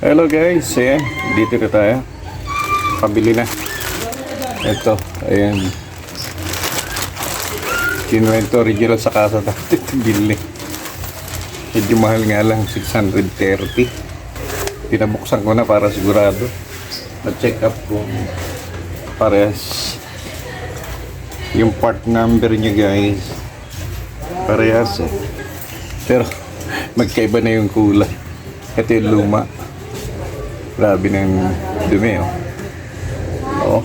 Hello guys, ayan, dito na tayo. Pabili na. Ito, ayan. Kinuha ito original sa kasa dati. Bili. Medyo mahal nga lang, 630. Pinabuksan ko na para sigurado. Na-check up kung parehas. Yung part number nyo guys, parehas eh. Pero magkaiba na yung kulay. Ito yung luma. Grabe ng dumi oh. Oo.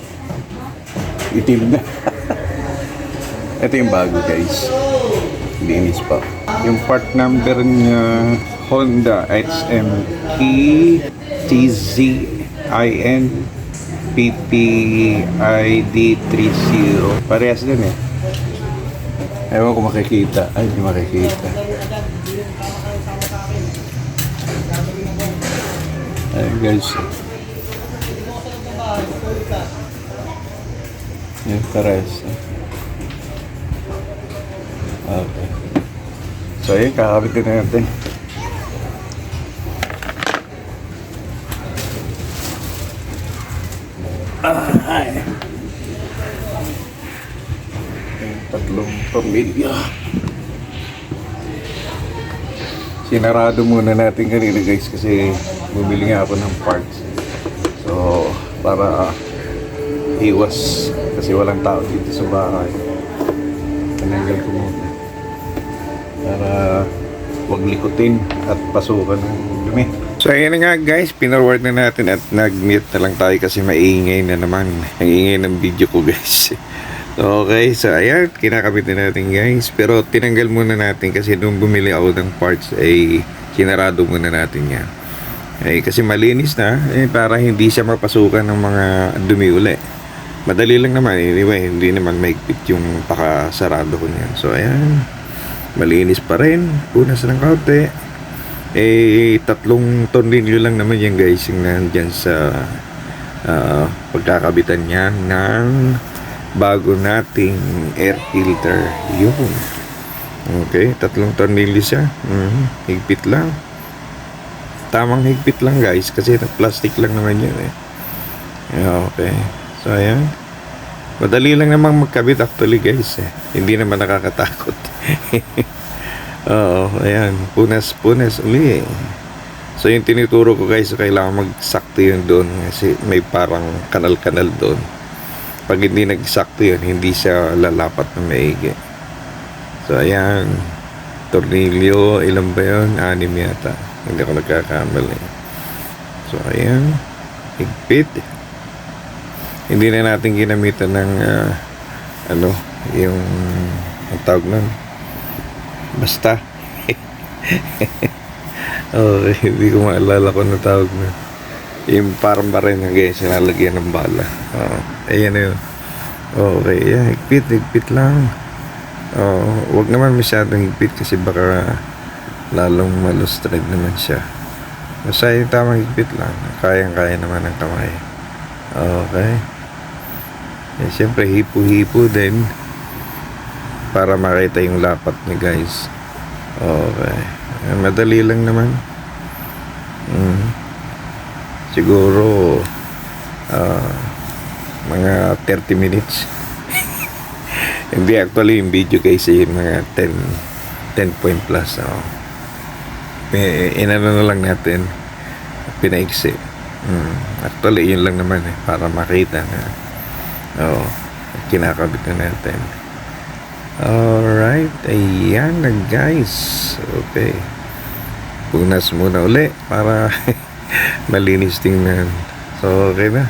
Itim na. Ito yung bago guys. Linis pa. Yung part number niya Honda XMP TZIN PPID30. Parehas din eh. Ewan ko makikita. Ay, hindi makikita. Ay guys. Yan, parehas. Okay. So yun, kakabit na natin. Ay. Yung tatlong pamilya. Sinarado muna natin kanina guys kasi bumili nga ako ng parts. So, para iwas kasi walang tao dito sa bahay. Tinanggal ko muna. Para wag likutin at pasukan ng dumi. So ayan na nga guys, pinorward na natin at nag-mute na lang tayo kasi maingay na naman. Ang ingay ng video ko guys. Okay, so ayan, kinakabit na natin guys. Pero tinanggal muna natin kasi nung bumili ako ng parts ay kinarado muna natin yan. Eh, kasi malinis na, para hindi siya mapasukan ng mga dumi uli. Madali lang naman, anyway, hindi naman maigpit yung pakasarado ko niyan. So ayan, malinis pa rin, punas ng kaunti. Eh, 3 tornilyo lang naman yan guys, yung nandyan sa pagkakabitan niya ng bago nating air filter. Yun. Okay, 3 tornilyo siya. Higpit lang. Tamang higpit lang guys, kasi plastic lang naman yun eh. Okay. So ayan. Madali lang namang magkabit actually guys eh. Hindi naman nakakatakot. Oo, ayan. Punas uli eh. So yung tinuturo ko guys, kailangan magsakto yun doon kasi may parang kanal-kanal doon. Pag hindi nagsakto yun, hindi siya lalapat na maigi. So ayan. Tornilyo, ilan ba yun? 6 yata. Hindi ako nagkakamali. So ayan. Higpit. Hindi na natin ginamitan ng yung ang tawag nun. Basta. Okay, hindi ko maalala kung ang tawag nun. Yung parang ba rin guys, sinalagyan ng bala. Ayan na yun. Okay, yeah, higpit lang. Wag naman masyadong higpit kasi baka lalong malustrade naman siya. Basta yung tamang higpit lang. Kayang-kaya naman ng kamay. Okay. Eh, siyempre hipo-hipo din para makita yung lapat niya guys. Okay. Madali lang naman. Siguro mga 30 minutes. Hindi, actually yung video guys ay mga 10 point plus. Inano na lang natin, pinaiksi. Actually yun lang naman eh, para makita na kinakabit na natin. Alright, ayan na guys. Okay, punas muna uli para malinis tingnan. So okay na,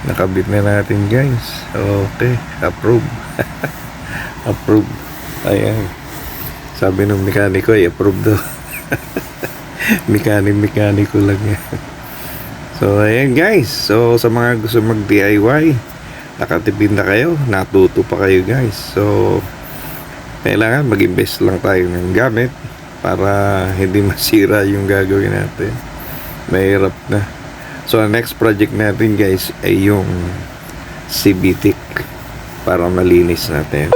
nakabit na natin guys. Okay, approve. Approve. Ayan, sabi ng mekaniko ay approve daw. Mekaniko lang yan. So ayan guys, so sa mga gusto mag DIY, nakatipid na kayo, natuto pa kayo guys. So kailangan mag-invest lang tayo ng gamit para hindi masira yung gagawin natin. Mahirap na. So ang next project natin guys ay yung CBTIC para malinis natin.